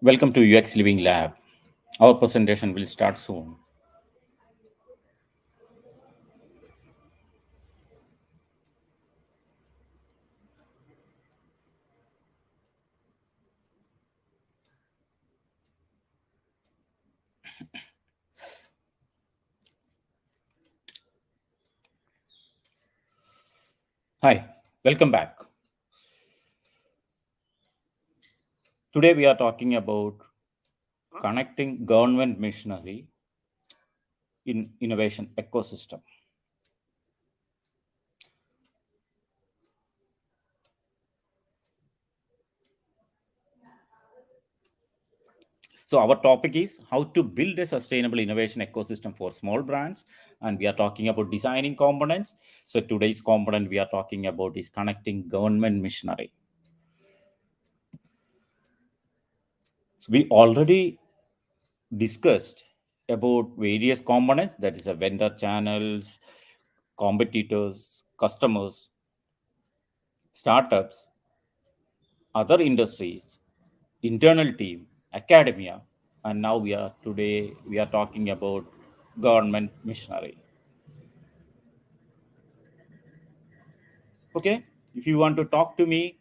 Welcome to UX Living Lab. Our presentation will start soon. Hi, welcome back. Today we are talking about connecting government machinery in innovation ecosystem. So our topic is how to build a sustainable innovation ecosystem for small brands, and we are talking about designing components. So today's component we are talking about is connecting government machinery. So we already discussed about various components, that is a vendor channels, competitors, customers, startups, other industries, internal team, academia, and now we are talking about government machinery. Okay, if you want to talk to me,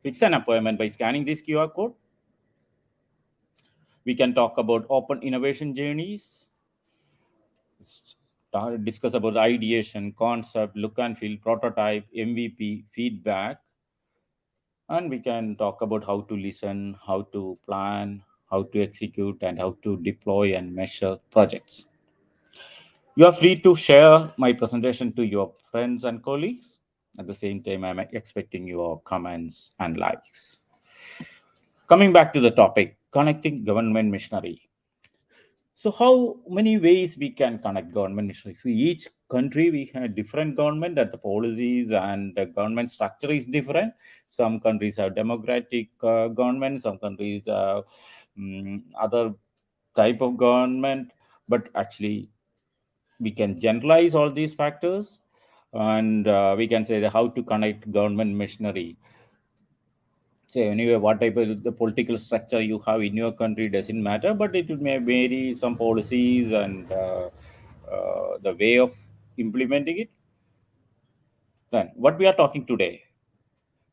fix an appointment by scanning this QR code. We can talk about open innovation journeys, discuss about ideation, concept, look and feel, prototype, MVP, feedback, and we can talk about how to listen, how to plan, how to execute, and how to deploy and measure projects. You are free to share my presentation to your friends and colleagues. At the same time, I'm expecting your comments and likes. Coming back to the topic, connecting government machinery. So, how many ways we can connect government machinery? So, each country we have different government, that the policies and the government structure is different. Some countries have democratic government, some countries have other type of government. But actually, we can generalize all these factors, and we can say that how to connect government machinery. Say anyway, what type of the political structure you have in your country doesn't matter, but it may vary some policies and the way of implementing it. Then what we are talking today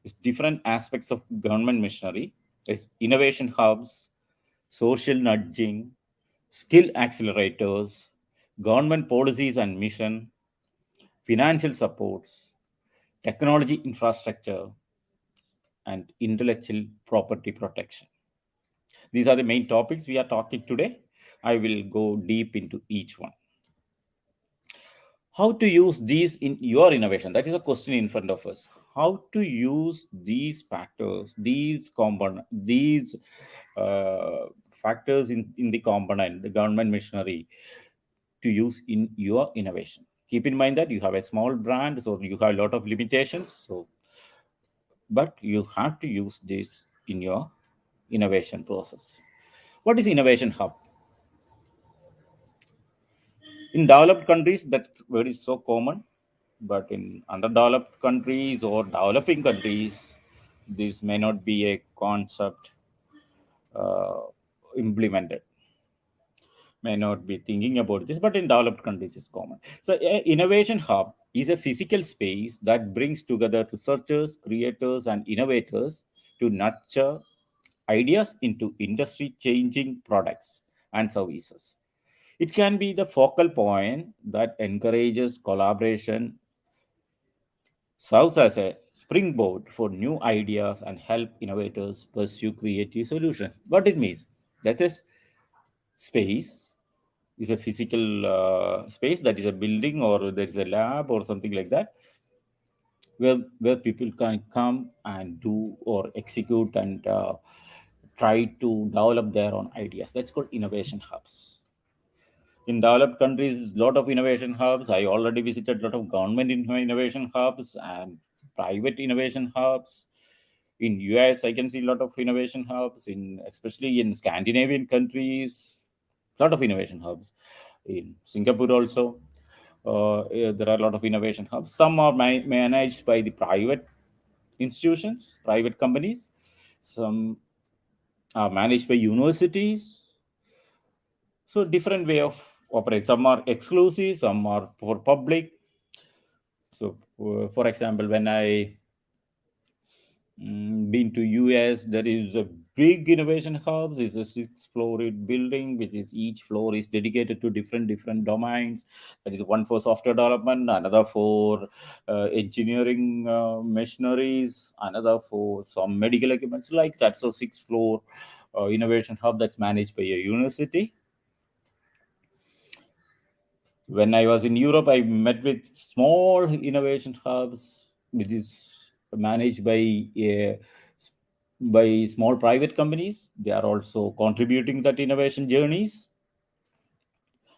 is different aspects of government machinery. Is innovation hubs, social nudging, skill accelerators, government policies and mission, financial supports, technology infrastructure, and intellectual property protection. These are the main topics we are talking today. I will go deep into each one. How to use these in your innovation? That is a question in front of us. How to use these factors, these component, these factors in the component, the government machinery, to use in your innovation. Keep in mind that you have a small brand, so you have a lot of limitations. So, but you have to use this in your innovation process. What is innovation hub? In developed countries, that word is so common, but in underdeveloped countries or developing countries, this may not be a concept uh, implemented. May not be thinking about this, but in developed countries, it's common. So, a innovation hub is a physical space that brings together researchers, creators, and innovators to nurture ideas into industry changing products and services. It can be the focal point that encourages collaboration, serves as a springboard for new ideas, and help innovators pursue creative solutions. What it means, that is space is a physical space, that is a building or there is a lab or something like that, where people can come and do or execute and try to develop their own ideas. That's called innovation hubs. In developed countries, lot of innovation hubs. I already visited a lot of government innovation hubs and private innovation hubs. In US, I can see a lot of innovation hubs. In especially in Scandinavian countries, lot of innovation hubs. In Singapore also, there are a lot of innovation hubs. Some are managed by the private institutions, private companies. Some are managed by universities. So different way of operate. Some are exclusive, some are for public. So, for example, when I been to US, there is a big innovation hubs. It's a six-floored building, which is each floor is dedicated to different domains. That is one for software development, another for engineering machineries, another for some medical equipments like that. So six-floor innovation hub that's managed by a university. When I was in Europe, I met with small innovation hubs, which is managed by small private companies. They are also contributing that innovation journeys.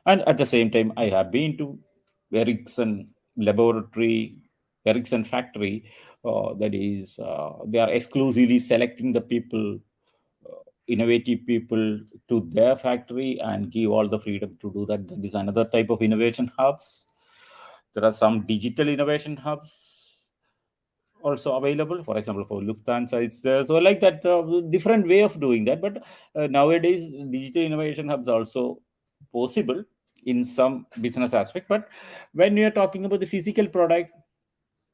And at the same time, I have been to Ericsson laboratory, Ericsson factory. That is, they are exclusively selecting the people, innovative people to their factory and give all the freedom to do that. That is another type of innovation hubs. There are some digital innovation hubs also available. For example, for Lufthansa, it's there. So like that, different way of doing that. But nowadays, digital innovation hubs are also possible in some business aspect. But when we are talking about the physical product,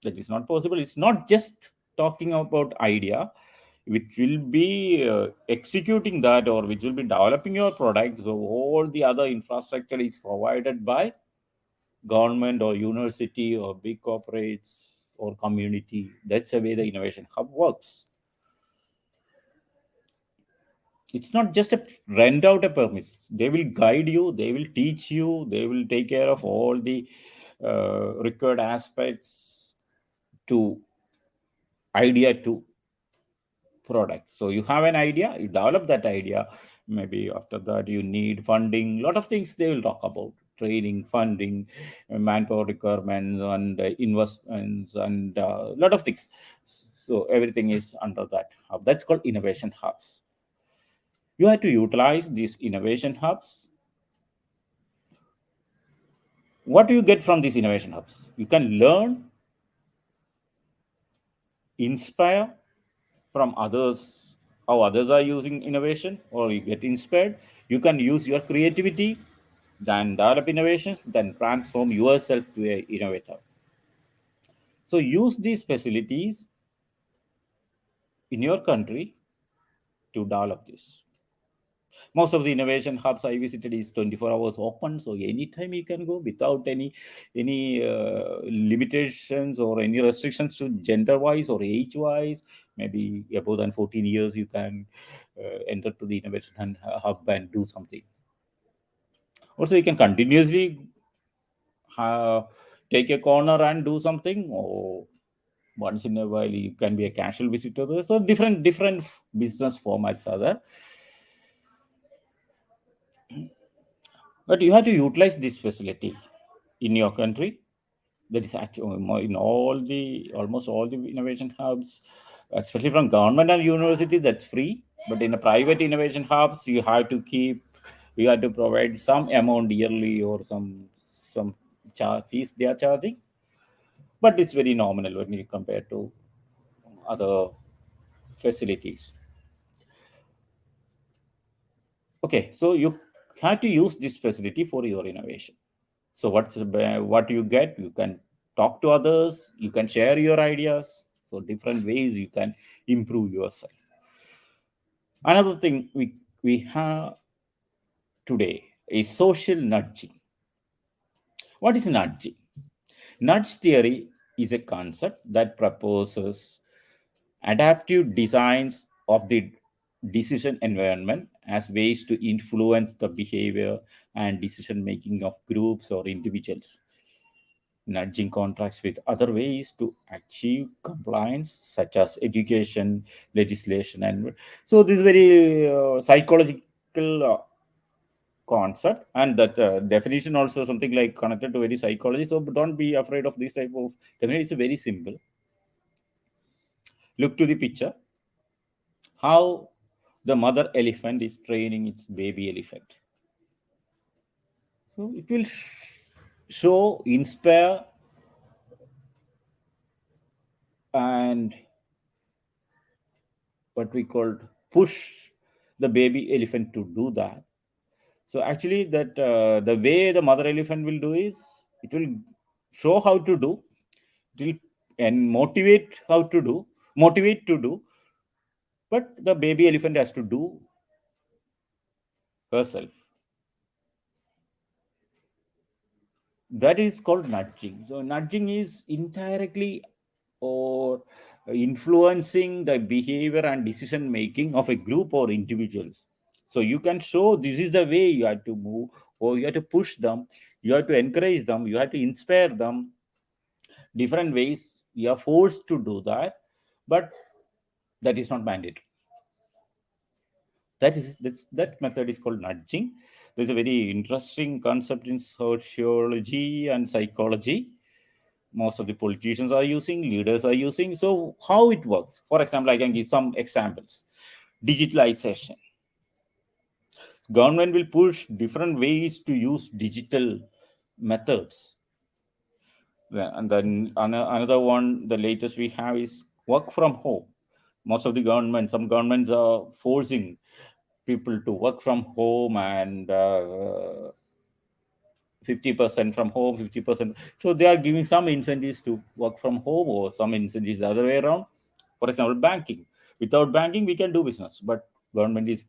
that is not possible. It's not just talking about idea, which will be executing that or which will be developing your product. So all the other infrastructure is provided by government or university or big corporates or community. That's the way the innovation hub works. It's not just a rent out a premise. They will guide you, they will teach you, they will take care of all the required aspects to idea to product. So you have an idea, you develop that idea. Maybe after that you need funding. A lot of things they will talk about: training, funding, manpower requirements, and investments, and a lot of things. So everything is under that hub. That's called innovation hubs. You have to utilize these innovation hubs. What do you get from these innovation hubs? You can learn, inspire from others, how others are using innovation, or you get inspired. You can use your creativity, then develop innovations, then transform yourself to an innovator. So use these facilities in your country to develop this. Most of the innovation hubs I visited is 24 hours open, so anytime you can go without any limitations or any restrictions to gender wise or age wise. Maybe above than 14 years you can enter to the innovation hub and do something. Also, you can continuously uh, take a corner and do something, or once in a while you can be a casual visitor. So different business formats are there, but you have to utilize this facility in your country. That is actually in all the almost all the innovation hubs, especially from government and university, that's free. But in a private innovation hubs, you have to provide some amount yearly or some fees they are charging, but it's very nominal when you compare to other facilities. Okay, so you have to use this facility for your innovation. So what you get? You can talk to others, you can share your ideas. So different ways you can improve yourself. Another thing we have today is social nudging. What is nudging? Nudge theory is a concept that proposes adaptive designs of the decision environment as ways to influence the behavior and decision making of groups or individuals. Nudging contracts with other ways to achieve compliance, such as education, legislation, and so this is very psychological concept, and that definition also something like connected to very psychology. So don't be afraid of this type of definition. It's very simple. Look to the picture. How the mother elephant is training its baby elephant. So it will show, inspire, and what we called push the baby elephant to do that. So actually, that the way the mother elephant will do is, it will show how to do, it will and motivate to do, but the baby elephant has to do herself. That is called nudging. So nudging is indirectly or influencing the behavior and decision making of a group or individuals. So you can show this is the way you have to move, or you have to push them, you have to encourage them, you have to inspire them. Different ways you are forced to do that, but that is not mandatory. That method is called nudging. There's a very interesting concept in sociology and psychology. Most of the politicians are using, leaders are using. So how it works? For example, I can give some examples. Digitalization. Government will push different ways to use digital methods. And then another one, the latest we have is work from home. Most of the government, some governments are forcing people to work from home, and 50% from home, 50%. So they are giving some incentives to work from home, or some incentives the other way around. For example, banking. Without banking, we can do business, but government is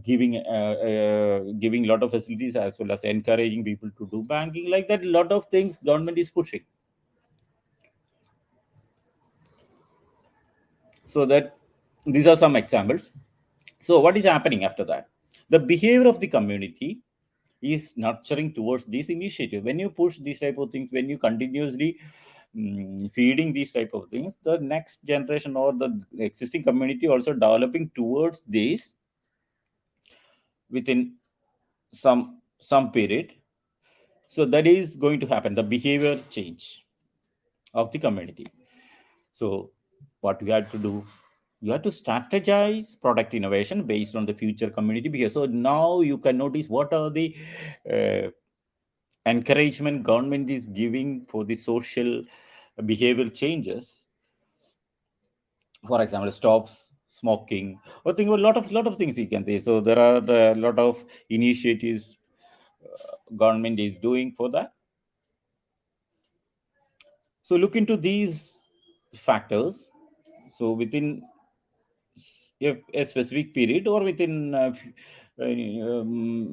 giving a lot of facilities, as well as encouraging people to do banking. Like that, a lot of things government is pushing. So that these are some examples. So what is happening after that? The behavior of the community is nurturing towards this initiative. When you push these type of things, when you continuously feeding these type of things, the next generation or the existing community also developing towards this within some period. So that is going to happen, the behavior change of the community. So what you have to do, you have to strategize product innovation based on the future community behavior. So now you can notice what are the uh, encouragement government is giving for the social behavioral changes. For example, stops smoking, or think about a lot of things you can say. So there are a lot of initiatives government is doing for that. So look into these factors. So within a specific period, or within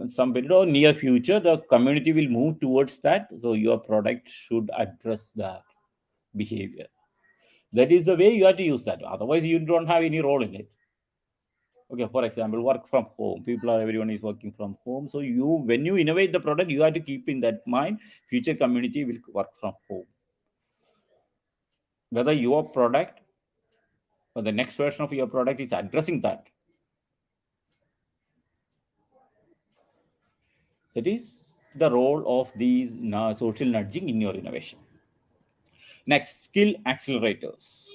some period or near future, the community will move towards that. So your product should address that behavior. That is the way you have to use that. Otherwise, you don't have any role in it. Okay, for example, work from home. Everyone is working from home. So when you innovate the product, you have to keep in that mind. Future community will work from home. Whether your product or the next version of your product is addressing that. That is the role of these social nudging in your innovation. Next, skill accelerators.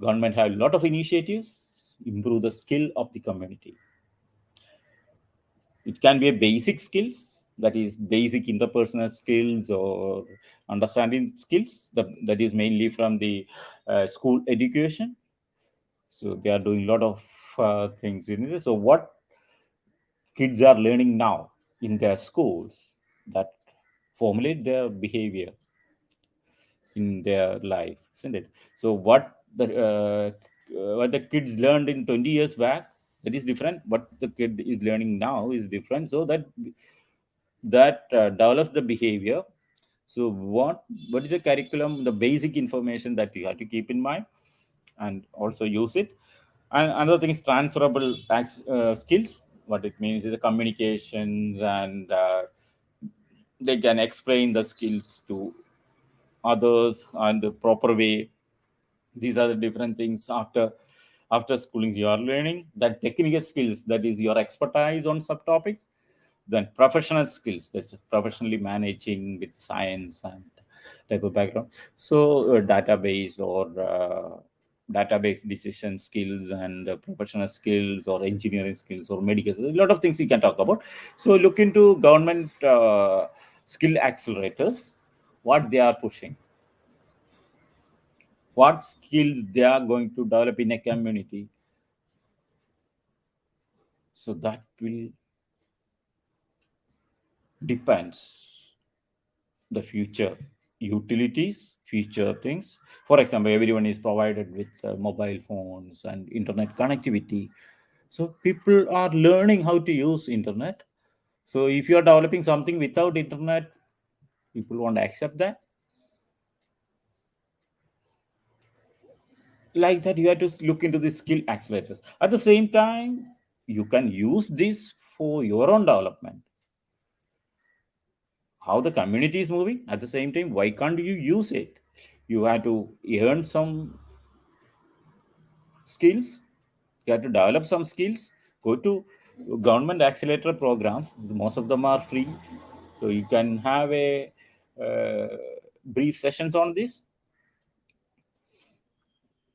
Government have a lot of initiatives improve the skill of the community. It can be a basic skills, that is basic interpersonal skills or understanding skills. That is mainly from the school education. So they are doing a lot of things in it. So what kids are learning now in their schools, that formulate their behavior in their life, isn't it? So what the kids learned in 20 years back, that is different. What the kid is learning now is different. So that develops the behavior. So what is the curriculum, the basic information that you have to keep in mind and also use it. And another thing is transferable skills. What it means is the communications, and they can explain the skills to others and the proper way. These are the different things after schooling you are learning. That technical skills, that is your expertise on subtopics. Then professional skills, that's professionally managing with science and type of background. So database or database decision skills, and professional skills or engineering skills or medical skills. A lot of things we can talk about. So look into government skill accelerators, what they are pushing, what skills they are going to develop in a community. So that will depends the future utilities, future things. For example, everyone is provided with mobile phones and internet connectivity, so people are learning how to use internet. So if you are developing something without internet, people won't accept that. Like that, you have to look into the skill accelerators. At the same time, you can use this for your own development. How the community is moving, at the same time, why can't you use it? You have to earn some skills, you have to develop some skills. Go to government accelerator programs, most of them are free, so you can have a uh, brief sessions on this.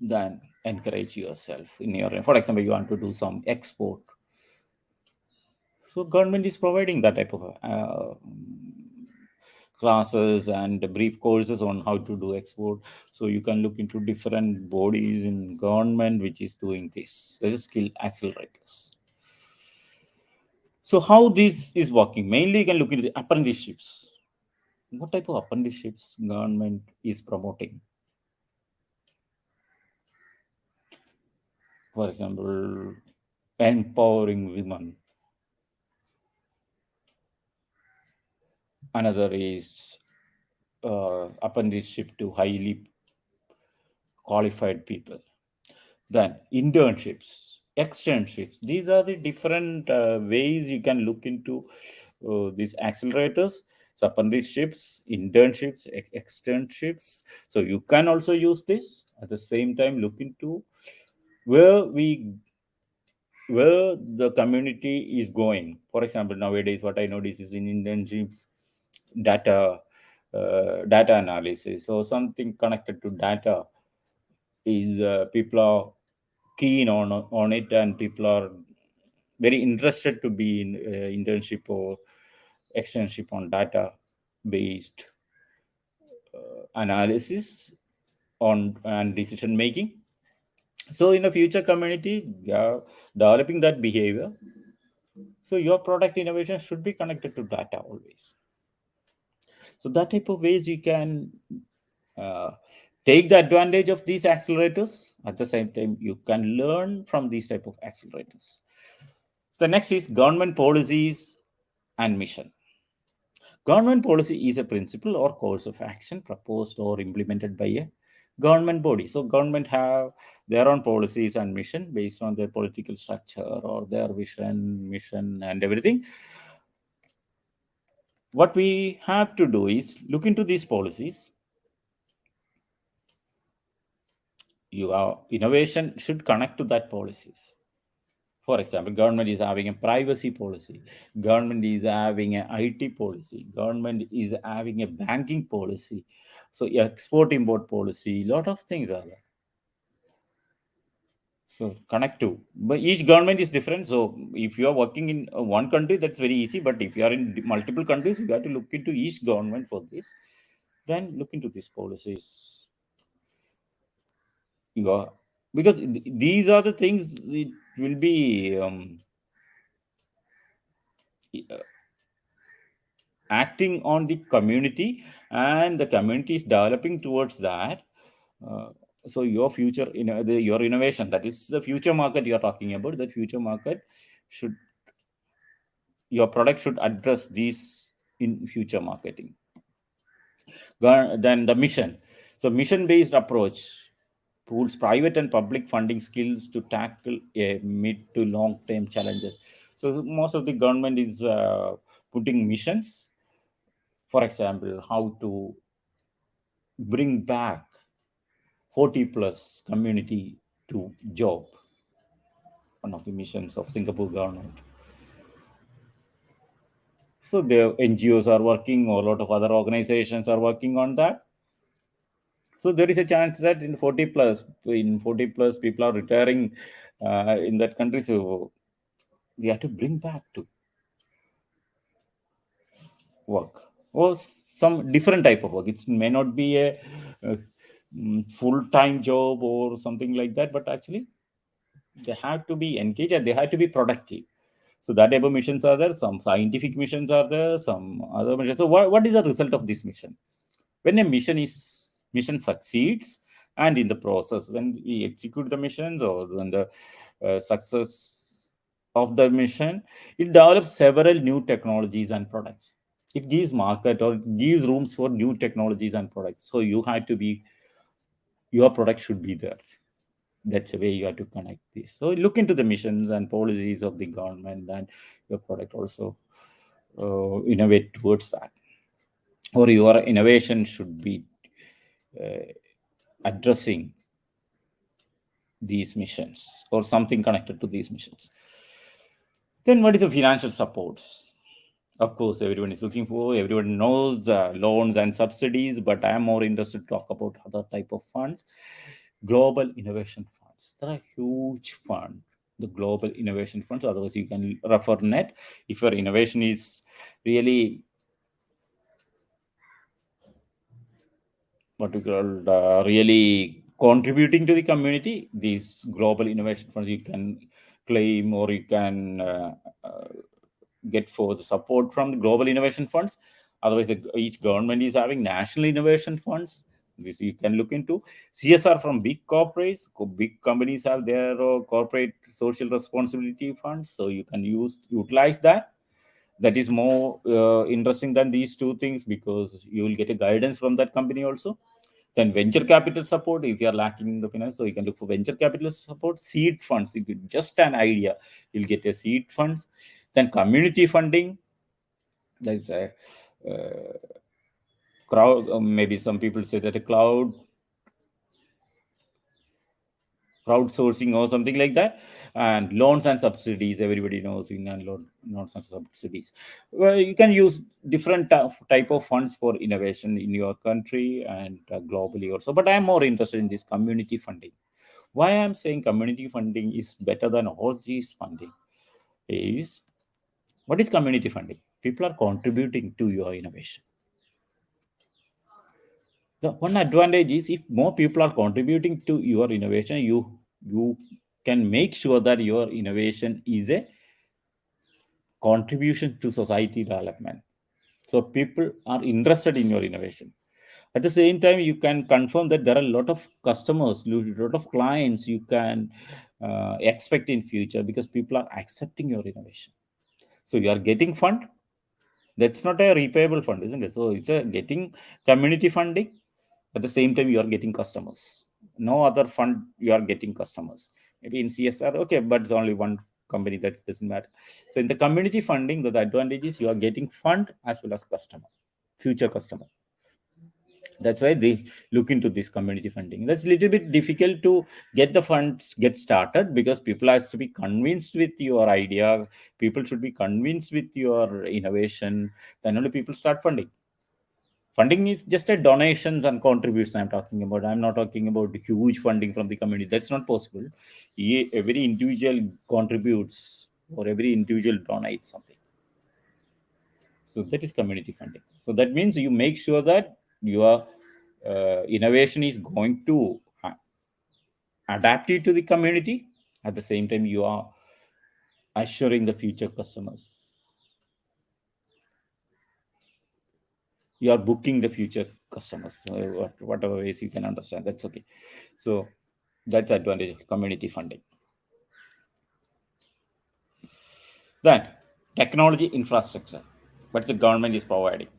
Then encourage yourself in your, for example, you want to do some export, so government is providing that type of classes and brief courses on how to do export. So you can look into different bodies in government which is doing this. There's a skill accelerators. So how this is working? Mainly you can look into the apprenticeships. What type of apprenticeships government is promoting? For example, empowering women. Another is apprenticeship to highly qualified people. Then internships, externships. These are the different ways you can look into these accelerators. So apprenticeships, internships, externships. So you can also use this. At the same time, look into where we where the community is going. For example, nowadays what I notice is in internships, data data analysis. So something connected to data is people are keen on it, and people are very interested to be in internship or externship on data based analysis on and decision making. So in the future community, yeah, developing that behavior, so your product innovation should be connected to data always. So that type of ways you can uh, take the advantage of these accelerators. At the same time, you can learn from these type of accelerators. The next is government policies and mission. Government policy is a principle or course of action proposed or implemented by a government body. So government have their own policies and mission based on their political structure or their vision, mission, and everything. What we have to do is look into these policies. Your innovation should connect to that policies. For example, government is having a privacy policy, government is having an IT policy, government is having a banking policy, so export import policy, lot of things are there. So connect to, but each government is different. So if you are working in one country, that's very easy. But if you are in multiple countries, you have to look into each government for this. Then look into these policies. You are, because these are the things it will be acting on the community, and the community is developing towards that. uh, so your future, your innovation, that is the future market you are talking about, that future market should, your product should address these in future marketing. Then the mission. So mission based approach pools private and public funding skills to tackle a mid to long term challenges. So most of the government is putting missions. For example, how to bring back 40 plus community to job, one of the missions of Singapore government. So the NGOs are working, or a lot of other organizations are working on that. So there is a chance that in 40 plus people are retiring in that country. So we have to bring back to work, or some different type of work. It may not be a, full-time job or something like that, but actually they have to be engaged and they have to be productive. So that type of missions are there. Some scientific missions are there. Some other missions. So what is the result of this mission? When a mission succeeds, and in the process, when we execute the missions, or when the success of the mission, it develops several new technologies and products. It gives market, or it gives rooms for new technologies and products. So you have to be, your product should be there. That's the way you have to connect this. So look into the missions and policies of the government, and your product also innovate towards that, or your innovation should be uh, addressing these missions, or something connected to these missions. Then what is the financial supports? Of course, everyone is looking for, everyone knows the loans and subsidies, but I am more interested to talk about other type of funds. Global innovation funds. There are huge fund, the global innovation funds. Otherwise, you can refer net. If your innovation is really what we call really contributing to the community, these global innovation funds you can claim, or you can uh, get for the support from the global innovation funds. Otherwise, each government is having national innovation funds. This you can look into. CSR from big corporates. Big companies have their corporate social responsibility funds, so you can utilize that. That is more interesting than these two things, because you will get a guidance from that company also. Then venture capital support, if you are lacking the finance, so you can look for venture capital support. Seed funds, if you just an idea, you'll get a seed funds. Then community funding, that's a crowd, maybe some people say that a crowdsourcing or something like that. And loans and subsidies, everybody knows in and loans and subsidies. Well, you can use different type of funds for innovation in your country and globally also. But I am more interested in this community funding. Why I'm saying community funding is better than all these funding is, what is community funding? People are contributing to your innovation. The one advantage is, if more people are contributing to your innovation, you can make sure that your innovation is a contribution to society development. So people are interested in your innovation. At the same time, you can confirm that there are a lot of customers, a lot of clients you can expect in future, because people are accepting your innovation. So you are getting fund. That's not a repayable fund, isn't it? So it's a getting community funding. At the same time, you are getting customers. No other fund you are getting customers. Maybe in CSR, okay, but it's only one company, that doesn't matter. So in the community funding, the advantage is you are getting fund as well as customer, future customer. That's why they look into this community funding. That's a little bit difficult to get the funds get started, because people have to be convinced with your idea. People should be convinced with your innovation. Then only people start funding. Funding is just a donations and contributions I'm talking about. I'm not talking about huge funding from the community. That's not possible. Every individual contributes, or every individual donates something. So that is community funding. So that means you make sure that your innovation is going to adapt it to the community. At the same time, you are assuring the future customers. You are booking the future customers. Whatever ways you can understand, that's okay. So that's advantage of community funding. Then technology infrastructure. What the government is providing.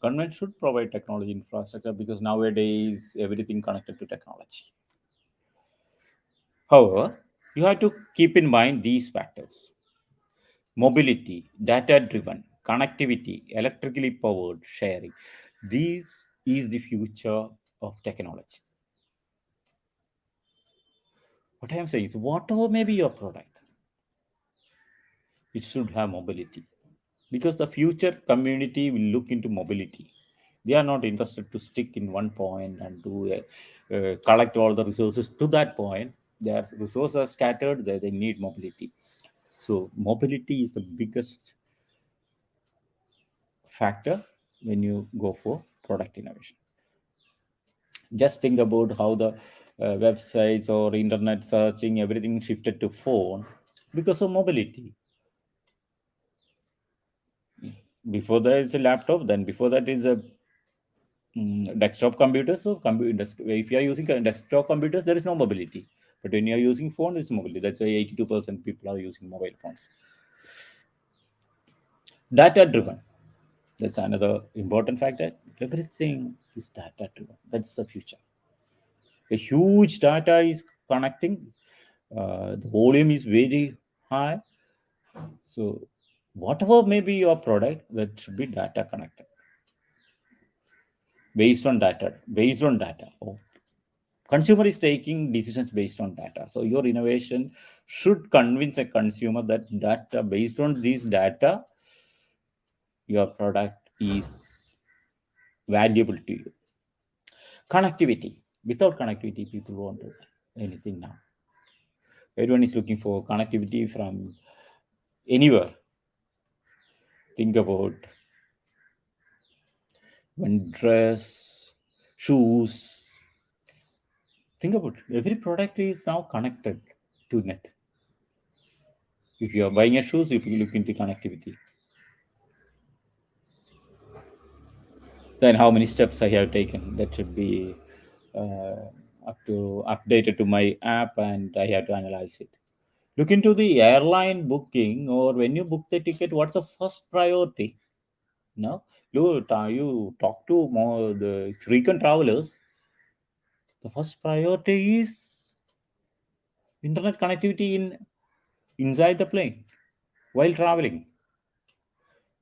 Government should provide technology infrastructure, because nowadays everything connected to technology. However, you have to keep in mind these factors: mobility, data driven, connectivity, electrically powered, sharing. This is the future of technology. What I am saying is, whatever may be your product, it should have mobility, because the future community will look into mobility. They are not interested to stick in one point and to collect all the resources to that point. Their resources are scattered. They need mobility. So mobility is the biggest factor when you go for product innovation. Just think about how the websites or internet searching, everything shifted to phone because of mobility. Before that it's a laptop, then before that is a desktop computer. So if you are using desktop computers, there is no mobility. But when you are using phone, it's mobility. That's why 82% people are using mobile phones. Data driven. That's another important factor. Everything is data driven. That's the future. A huge data is connecting. The volume is very high. So whatever may be your product, that should be data connected. Based on data. Based on data. Oh, consumer is taking decisions based on data. So your innovation should convince a consumer that data, based on this data, your product is valuable to you. Connectivity. Without connectivity, people won't do anything now. Everyone is looking for connectivity from anywhere. Think about one dress, shoes. Think about it. Every product is now connected to net. If you are buying a shoes, you look into connectivity. Then how many steps I have taken? That should be up to updated to my app, and I have to analyze it. Look into the airline booking, or when you book the ticket, what's the first priority? No, you talk to more the frequent travelers. The first priority is internet connectivity inside the plane while traveling.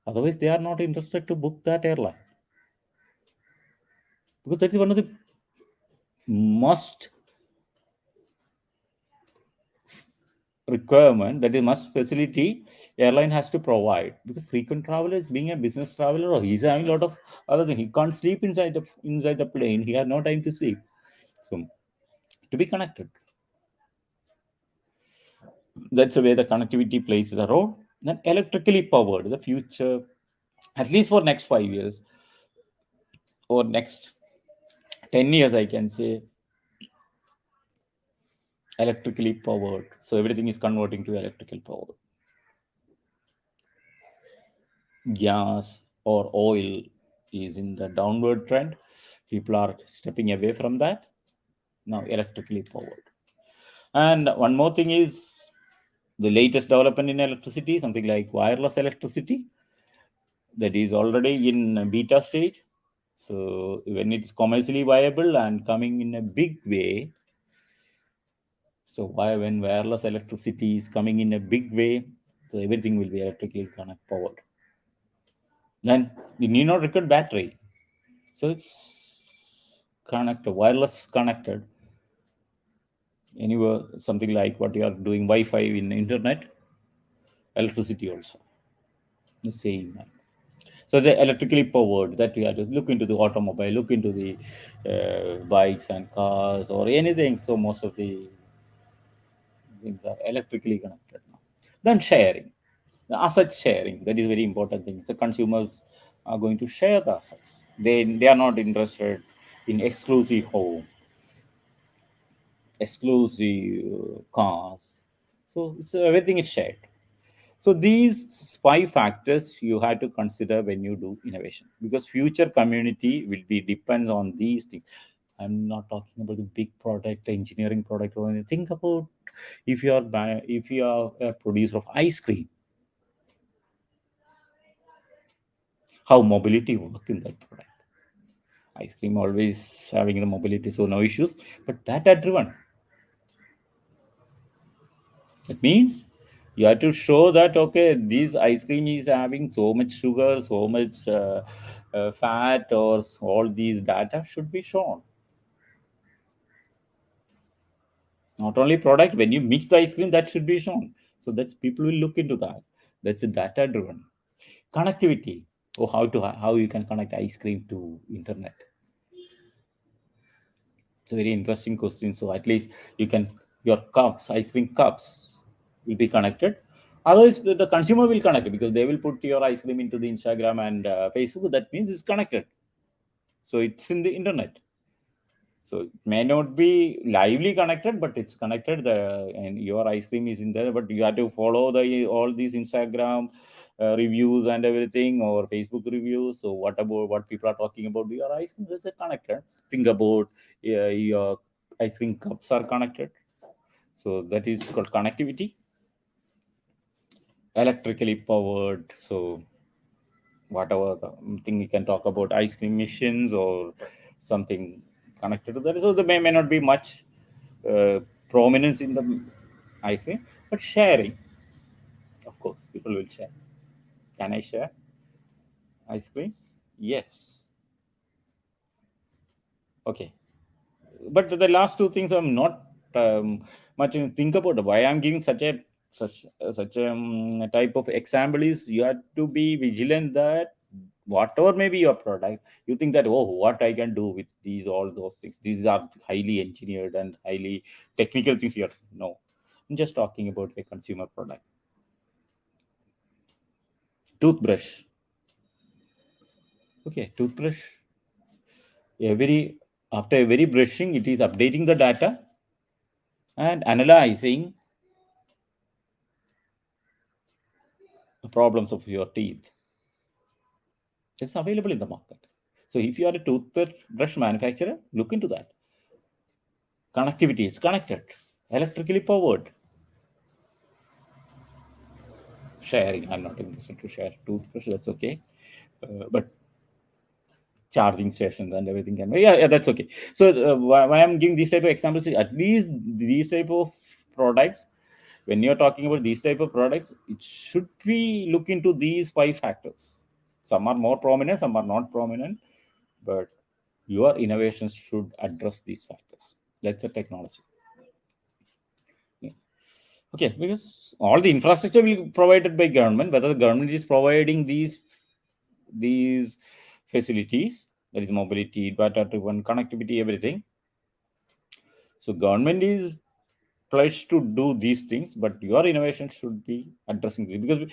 Otherwise, they are not interested to book that airline, because that is one of the must requirement, that is must facility airline has to provide, because frequent traveler is being a business traveler, or he's having a lot of other things. He can't sleep inside the plane. He has no time to sleep. So to be connected, that's the way the connectivity plays the role. Then electrically powered, the future, at least for next 5 years or next 10 years, I can say, electrically powered. So everything is converting to electrical power. Gas or oil is in the downward trend. People are stepping away from that. Now electrically powered. And one more thing is the latest development in electricity, something like wireless electricity, that is already in beta stage. So when it's commercially viable and coming in a big way, so why when wireless electricity is coming in a big way, so everything will be electrically connect powered. Then you need not require battery. So it's connected, wireless connected anywhere, something like what you are doing Wi-Fi in internet, electricity also the same. So the electrically powered, that you have to look into the automobile, look into the bikes and cars or anything. So most of the things are electrically connected now. Then sharing, the asset sharing, that is very important thing. The consumers are going to share the assets. They are not interested in exclusive home, exclusive cars. So it's everything is shared. So these five factors you have to consider when you do innovation, because future community will be depends on these things. I'm not talking about the big product, engineering product, or anything. Think about if you are a producer of ice cream, how mobility work in that product. Ice cream always having the mobility, so no issues. But data driven, it means you have to show that okay, this ice cream is having so much sugar, so much fat, or all these data should be shown. Not only product, when you mix the ice cream, that should be shown. So that's people will look into that. That's a data driven. Connectivity, or how you can connect ice cream to internet. It's a very interesting question. So at least you can, your cups, ice cream cups will be connected. Otherwise, the consumer will connect it, because they will put your ice cream into the Instagram and Facebook. That means it's connected. So it's in the internet. So it may not be lively connected, but it's connected. And your ice cream is in there. But you have to follow the all these Instagram, reviews and everything, or Facebook reviews. So what about what people are talking about your ice cream? Is connected. Think about your ice cream cups are connected. So that is called connectivity. Electrically powered. So whatever the thing you can talk about ice cream machines or something connected to that. So there may not be much uh, prominence in the ice cream, but sharing, of course, people will share. Can I share ice creams? Yes. Okay. But the last two things I'm not much think about why I'm giving such a type of example is you have to be vigilant that whatever may be your product, you think that, oh, what I can do with these, all those things, these are highly engineered and highly technical things here. No, I'm just talking about a consumer product. Toothbrush. Okay, toothbrush. Every After every brushing, it is updating the data and analyzing the problems of your teeth. It's available in the market. So if you are a toothbrush manufacturer, look into that. Connectivity is connected, electrically powered. Sharing. I'm not interested to share toothbrush. That's okay. But charging stations and everything can. Yeah, that's okay. So why I'm giving these type of examples is at least these type of products. When you're talking about these type of products, it should be look into these 5 factors. Some are more prominent, some are not prominent, but your innovations should address these factors. That's a technology. Yeah. Okay, because all the infrastructure will be provided by government, whether the government is providing these facilities, that is mobility, data driven connectivity, everything. So government is pledged to do these things, but your innovation should be addressing this because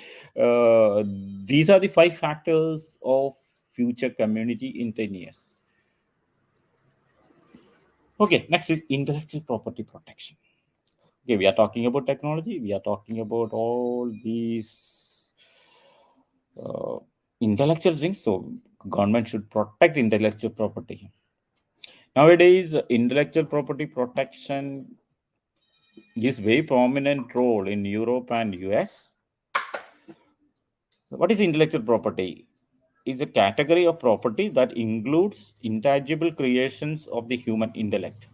these are the 5 factors of future community in 10 years. Okay, next is intellectual property protection. Okay, we are talking about technology, we are talking about all these uh, intellectual things. So government should protect intellectual property. Nowadays, intellectual property protection is very prominent role in Europe and US. What is intellectual property? It's a category of property that includes intangible creations of the human intellect.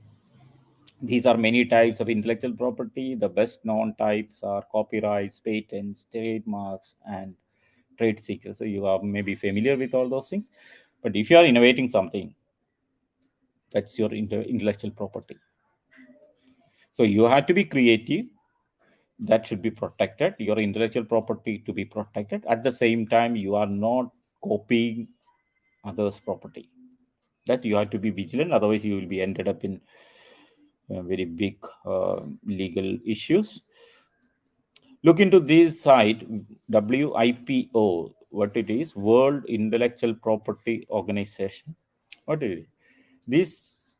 These are many types of intellectual property. The best known types are copyrights, patents, trademarks, and trade secrets. So you are maybe familiar with all those things. But if you are innovating something, that's your intellectual property. So you have to be creative. That should be protected. Your intellectual property to be protected. At the same time, you are not copying others' property. That you have to be vigilant. Otherwise, you will be ended up in very big legal issues. Look into this site, WIPO, what it is, World Intellectual Property Organization. What it is? This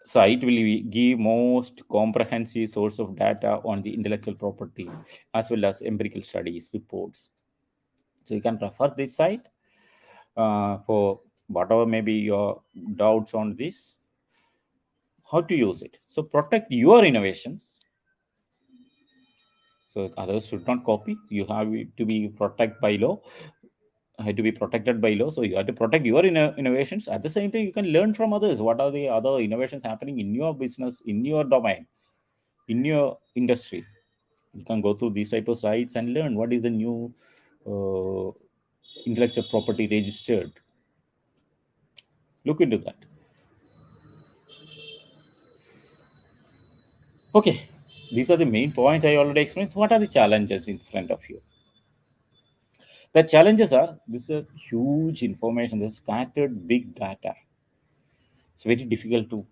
site will give most comprehensive source of data on the intellectual property as well as empirical studies, reports. So you can refer this site for whatever may be your doubts on this, how to use it. So protect your innovations. So others should not copy. You have to be protected by law. Have to be protected by law. So you have to protect your innovations. At the same time, you can learn from others. What are the other innovations happening in your business, in your domain, in your industry? You can go through these type of sites and learn what is the new uh, intellectual property registered. Look into that. Okay, these are the main points I already explained. What are the challenges in front of you? The challenges are this is a huge information, this scattered big data. It's very difficult to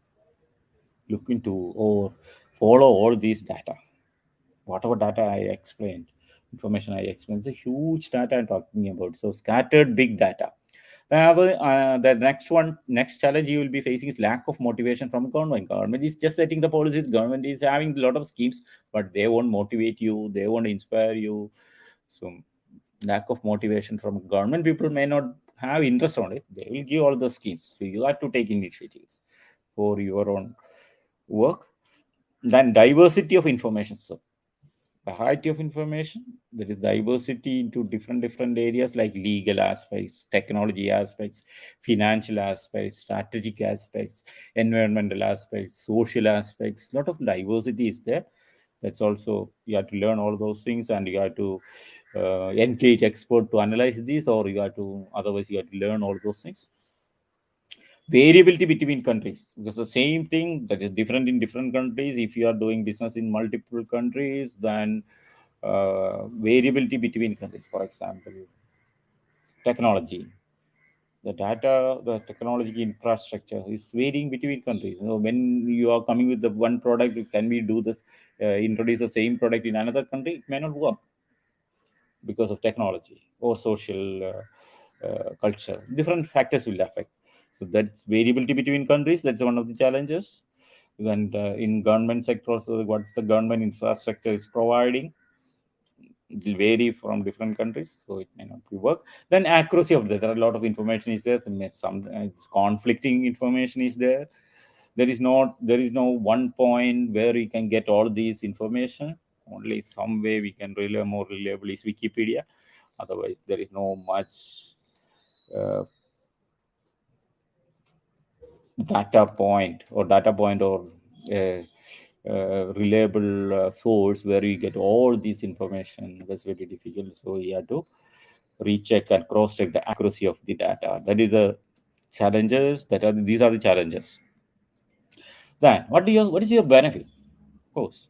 look into or follow all these data. Whatever data I explained, information I explained, it's a huge data I'm talking about. So scattered big data. The next challenge you will be facing is lack of motivation from government. Government is just setting the policies. Government is having a lot of schemes, but they won't motivate you. They won't inspire you. So lack of motivation from government people may not have interest on it. They will give all the schemes. So you have to take initiatives for your own work. Then diversity of information. So variety of information, there is diversity into different areas like legal aspects, technology aspects, financial aspects, strategic aspects, environmental aspects, social aspects. Lot of diversity is there. That's also, you have to learn all those things, and you have to engage expert to analyze these, or you have to, otherwise you have to learn all those things. Variability between countries, because the same thing that is different in different countries. If you are doing business in multiple countries, then variability between countries. For example, technology, the technology infrastructure is varying between countries. When you are coming with the one product, can we do this, introduce the same product in another country? It may not work because of technology or social culture. Different factors will affect. So that's variability between countries. That's one of the challenges. And in government sector also, what the government infrastructure is providing, it will vary from different countries, so it may not be work. Then accuracy of that, there are a lot of information is there. Some it's conflicting information is there. There is no one point where we can get all these information. Only some way we can rely more reliable is Wikipedia. Otherwise, there is no much uh, data point or uh, reliable source where you get all this information. That's very difficult. So you have to recheck and cross check the accuracy of the data. That is the challenges. These are the challenges. Then what is your benefit? Of course,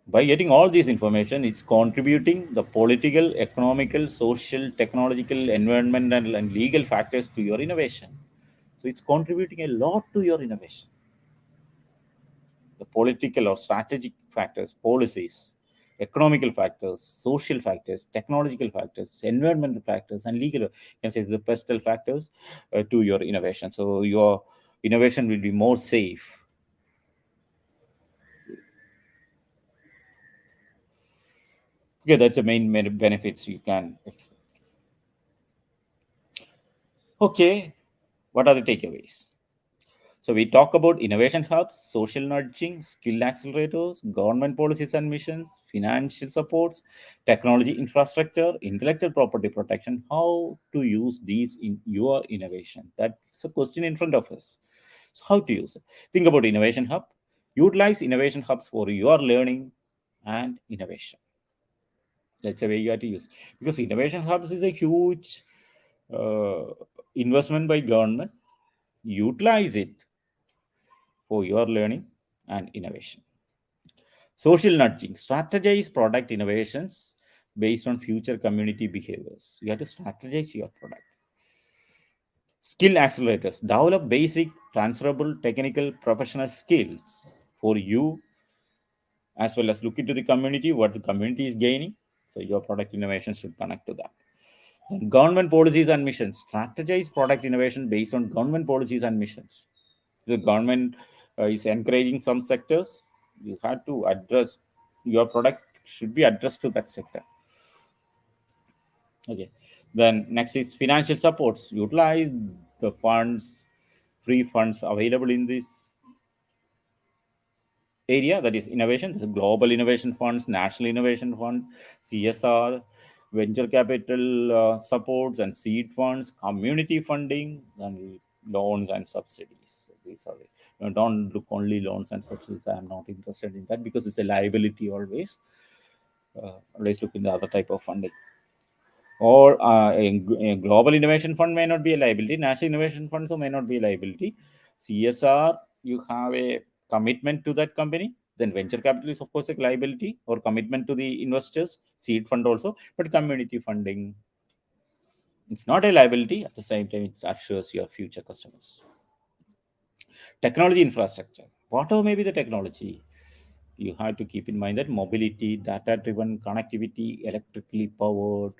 by getting all this information, it's contributing the political, economical, social, technological, environmental, and legal factors to your innovation. So it's contributing a lot to your innovation. The political or strategic factors, policies, economical factors, social factors, technological factors, environmental factors, and legal, you can say the pestle factors to your innovation. So your innovation will be more safe. Okay, that's the main benefits you can expect. Okay, what are the takeaways? So we talk about innovation hubs, social nudging, skill accelerators, government policies and missions, financial supports, technology infrastructure, intellectual property protection. How to use these in your innovation? That's a question in front of us. So how to use it? Think about innovation hub. Utilize innovation hubs for your learning and innovation. That's the way you have to use. Because innovation hubs is a huge uh, investment by government. Utilize it for your learning and innovation. Social nudging, strategize product innovations based on future community behaviors. You have to strategize your product. Skill accelerators, develop basic, transferable, technical, professional skills for you, as well as look into the community, what the community is gaining. So your product innovation should connect to that. Then government policies and missions, strategize product innovation based on government policies and missions. The government is encouraging some sectors, you have to address, your product should be addressed to that sector. Okay, then next is financial supports. Utilize the funds, free funds available in this area, that is innovation. There's global innovation funds, national innovation funds, CSR, venture capital supports and seed funds, community funding, and loans and subsidies. So these are it. Don't look only loans and subsidies. I'm not interested in that because it's a liability always. Always look in the other type of funding. Or a global innovation fund may not be a liability. National innovation funds may not be a liability. CSR, you have a commitment to that company. Then venture capital is of course a liability or commitment to the investors. Seed fund also, but community funding, it's not a liability. At the same time, it assures your future customers. Technology infrastructure, whatever may be the technology, you have to keep in mind that mobility, data-driven connectivity, electrically powered,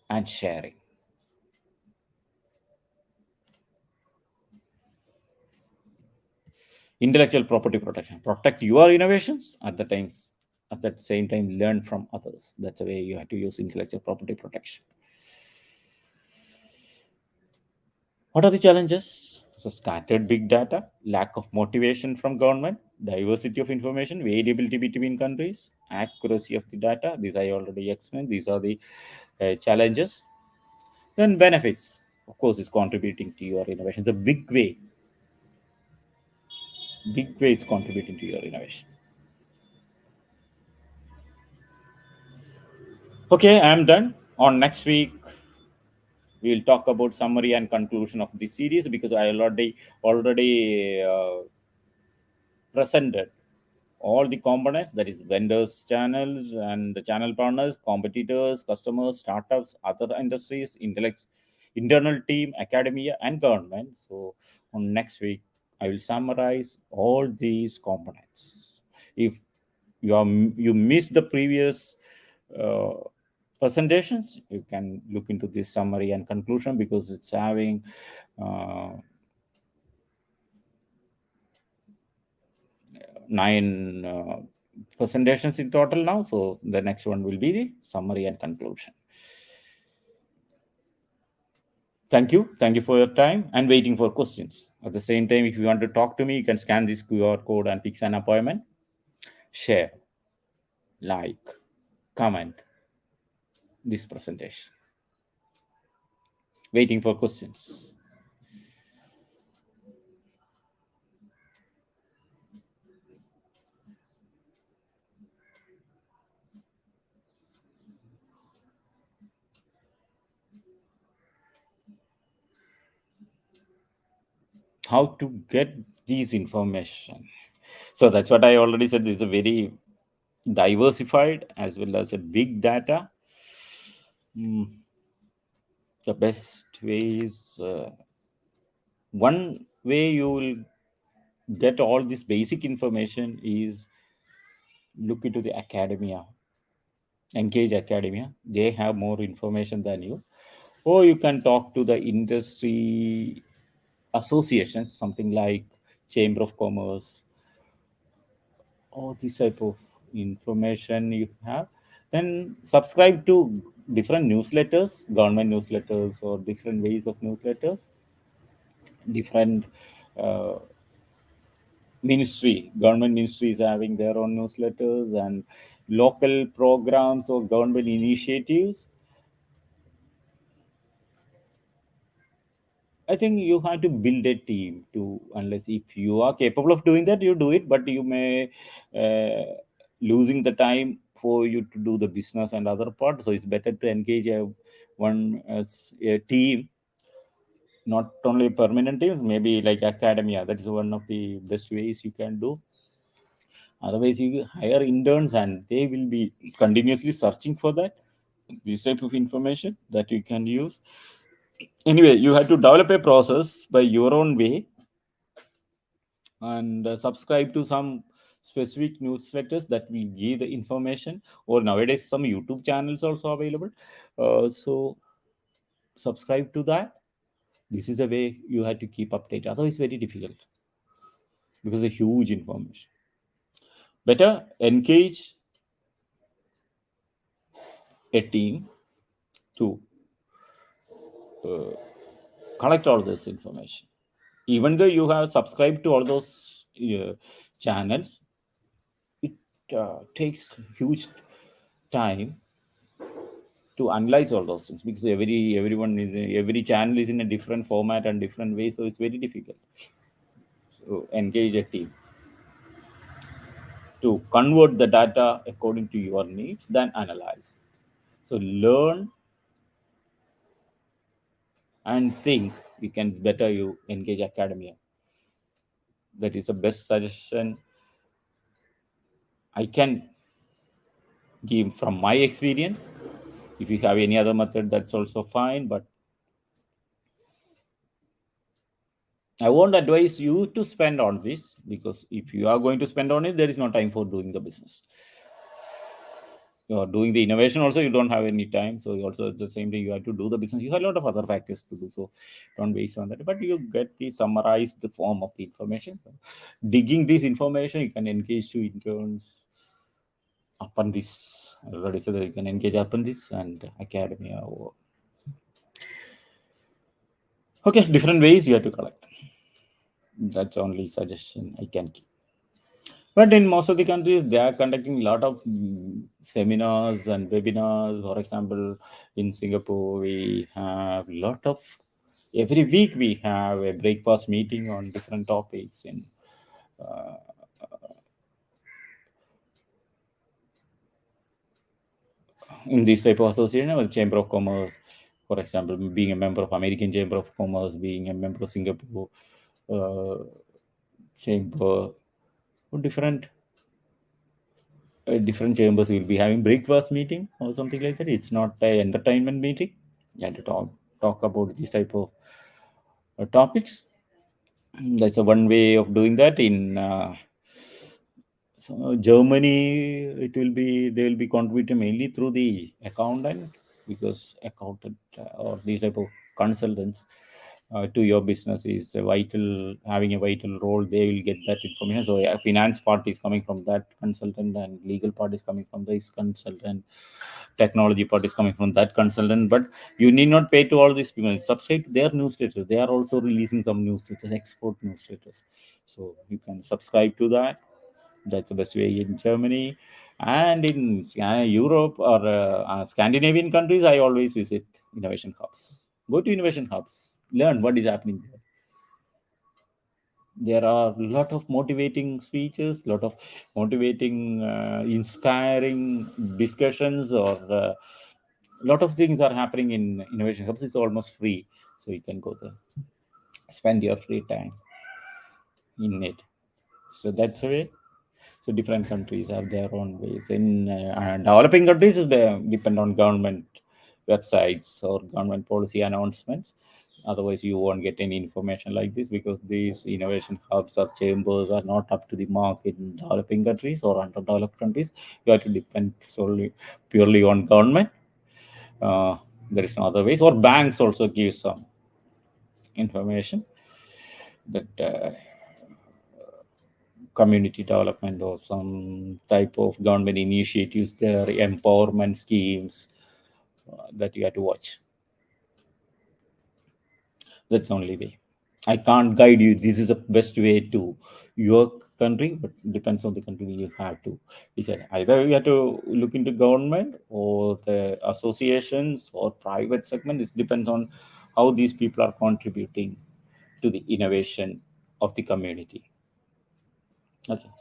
and sharing. Intellectual property protection, protect your innovations at the times, at that same time learn from others. That's the way you have to use intellectual property protection. What are the challenges? So scattered big data, lack of motivation from government, diversity of information, variability between countries, accuracy of the data. These I already explained. These are the challenges. Then benefits, of course, is contributing to your innovation. The big way is contributing to your innovation. Okay, I'm done. On next week, we will talk about summary and conclusion of this series because I already presented all the components, that is vendors channels and the channel partners, competitors, customers, startups, other industries, internal team, academia, and government. So on next week I will summarize all these components. If you missed the previous uh, presentations, you can look into this summary and conclusion because it's having uh, 9 presentations in total now. So the next one will be the summary and conclusion. Thank you for your time and waiting for questions. At the same time, if you want to talk to me, you can scan this QR code and fix an appointment. Share, like, comment this presentation. Waiting for questions. How to get these information? So that's what I already said. It's a very diversified as well as a big data. The best way is one way you will get all this basic information is look into the academia, engage academia. They have more information than you, or you can talk to the industry associations, something like chamber of commerce, or this type of information you have. Then subscribe to different newsletters, government newsletters, or different ways of newsletters, different uh, government ministries having their own newsletters, and local programs or government initiatives. I think you have to build a team to, unless if you are capable of doing that, you do it, but you may losing the time for you to do the business and other part. So it's better to engage one as a team, not only permanent teams, maybe like academia. That is one of the best ways you can do. Otherwise, you hire interns and they will be continuously searching for that, this type of information that you can use. Anyway, you have to develop a process by your own way and subscribe to some specific newsletters that will give the information, or nowadays some YouTube channels also available. So subscribe to that. This is a way you have to keep updated. Otherwise, very difficult because of huge information. Better engage a team to uh, collect all this information. Even though you have subscribed to all those channels, it takes huge time to analyze all those things because every channel is in a different format and different way, so it's very difficult. So engage a team to convert the data according to your needs, then analyze. So learn and think. You can better you engage academia. That is the best suggestion I can give from my experience. If you have any other method, that's also fine, but I won't advise you to spend on this, because if you are going to spend on it, there is no time for doing the business. You are doing the innovation also, you don't have any time. So you also, at the same time, you have to do the business. You have a lot of other factors to do. So don't waste on that. But you get the summarized the form of the information. Digging this information, you can engage to interns, upon this. I already said that you can engage upon this and academia. Okay, different ways you have to collect. That's only suggestion I can give. But in most of the countries, they are conducting a lot of seminars and webinars. For example, in Singapore, we have a lot of every week we have a breakfast meeting on different topics. Uh, in this type of association with Chamber of Commerce, for example, being a member of American Chamber of Commerce, being a member of Singapore uh, Chamber, different different chambers will be having breakfast meeting or something like that. It's not a entertainment meeting. You have to talk about this type of topics. That's a one way of doing that. In so Germany, it will be they will be contributing mainly through the accountant, because accountant or these type of consultants to your business is a vital, having a vital role. They will get that information. So finance part is coming from that consultant, and legal part is coming from this consultant, technology part is coming from that consultant. But you need not pay to all these people. Subscribe to their newsletters. They are also releasing some newsletters, export newsletters. So you can subscribe to that. That's the best way in Germany. And in Europe or Scandinavian countries, I always visit innovation hubs. Go to innovation hubs, learn what is happening there. There are a lot of motivating speeches, lot of motivating, inspiring discussions, or a lot of things are happening in innovation hubs. It's almost free, so you can go there, spend your free time in it. So that's a way. So different countries have their own ways. In developing countries, they depend on government websites or government policy announcements. Otherwise, you won't get any information like this, because these innovation hubs or chambers are not up to the mark in developing countries or underdeveloped countries. You have to depend solely purely on government. Uh, there is no other ways. Or banks also give some information that community development or some type of government initiatives, their empowerment schemes, that you have to watch. That's the only way. I can't guide you. This is the best way to your country, but depends on the country. You have to decide. Either you have to look into government or the associations or private segment. It depends on how these people are contributing to the innovation of the community. Okay.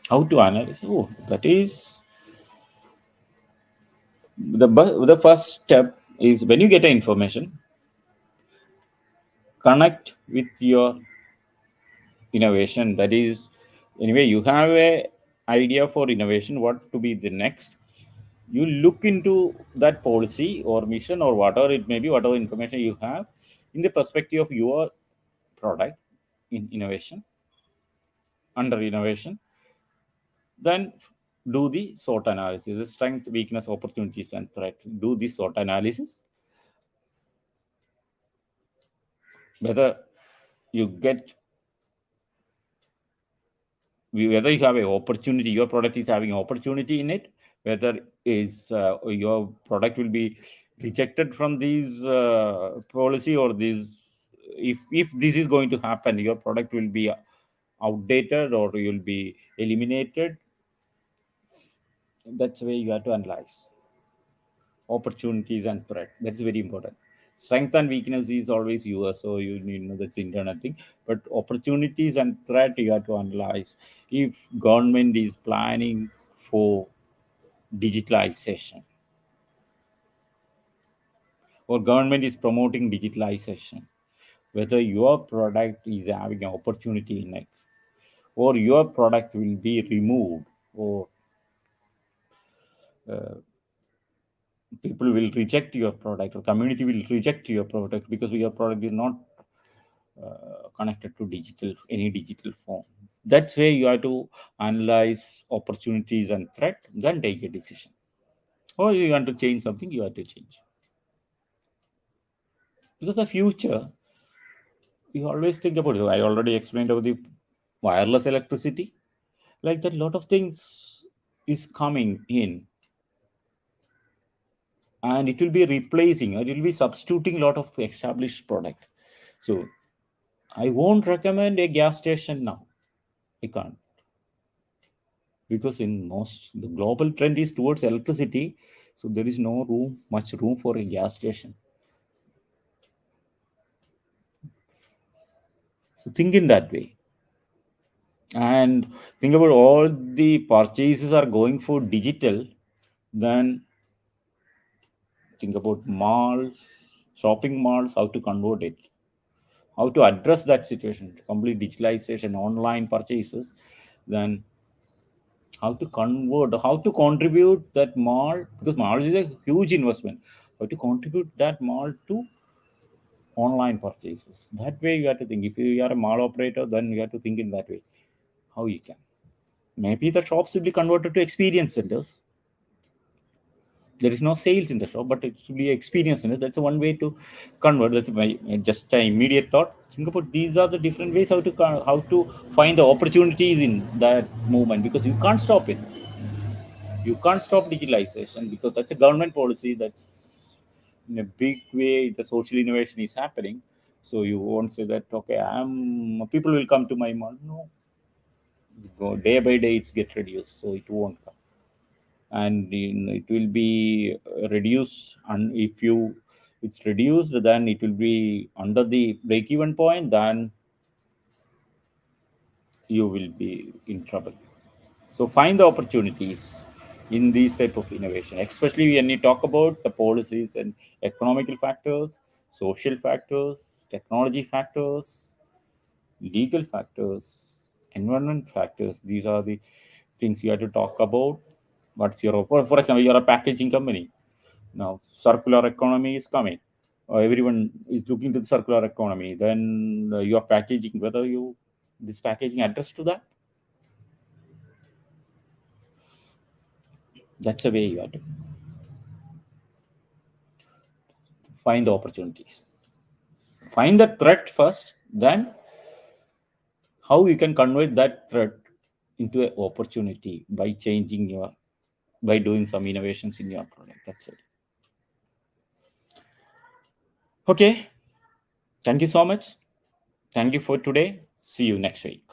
How to analyze? Oh, that is the first step is when you get the information, connect with your innovation. That is, anyway, you have a idea for innovation, what to be the next. You look into that policy or mission or whatever it may be, whatever information you have, in the perspective of your product in innovation, under innovation. Then do the SWOT analysis, the strength, weakness, opportunities, and threat. Do the SWOT analysis, whether you get, whether you have an opportunity, your product is having an opportunity in it, whether is your product will be rejected from these policy, or this, if this is going to happen, your product will be outdated or you'll be eliminated. That's the way you have to analyze opportunities and threat. That's very important. Strength and weakness is always yours, so you need to know that's internal thing. But opportunities and threat you have to analyze. If government is planning for digitalization, or government is promoting digitalization, whether your product is having an opportunity in it, or your product will be removed, or uh, people will reject your product, or community will reject your product because your product is not connected to digital, any digital form. That's where you have to analyze opportunities and threat, then take a decision. Or you want to change something, you have to change. Because the future, you always think about it. I already explained about the wireless electricity. Like that, lot of things is coming in, and it will be replacing or it will be substituting a lot of established product. So I won't recommend a gas station now. I can't, because in most the global trend is towards electricity, so there is no much room for a gas station. So think in that way, and think about all the purchases are going for digital. Then think about malls, shopping malls, how to convert it, how to address that situation, complete digitalization, online purchases. Then how to convert, how to contribute that mall, because mall is a huge investment. How to contribute that mall to online purchases. That way you have to think. If you are a mall operator, then you have to think in that way. How you can. Maybe the shops will be converted to experience centers. There is no sales in the shop, but it should be experience center. That's one way to convert. That's my just an immediate thought. Think about these are the different ways how to find the opportunities in that movement, because you can't stop it. You can't stop digitalization because that's a government policy. That's in a big way the social innovation is happening. So you won't say that okay, I'm people will come to my mall. No, go day by day it's get reduced, so it won't come, and it will be reduced. And if you it's reduced, then it will be under the break even point. Then you will be in trouble. So find the opportunities in these type of innovation, especially when you talk about the policies and economical factors, social factors, technology factors, legal factors, environment factors. These are the things you have to talk about. What's your, for example, you're a packaging company. Now, circular economy is coming. Everyone is looking to the circular economy. Then your packaging, whether you this packaging address to that, that's the way you have to find the opportunities. Find the threat first, then how you can convert that threat into an opportunity by changing your, by doing some innovations in your product. That's it. Okay. Thank you so much. Thank you for today. See you next week.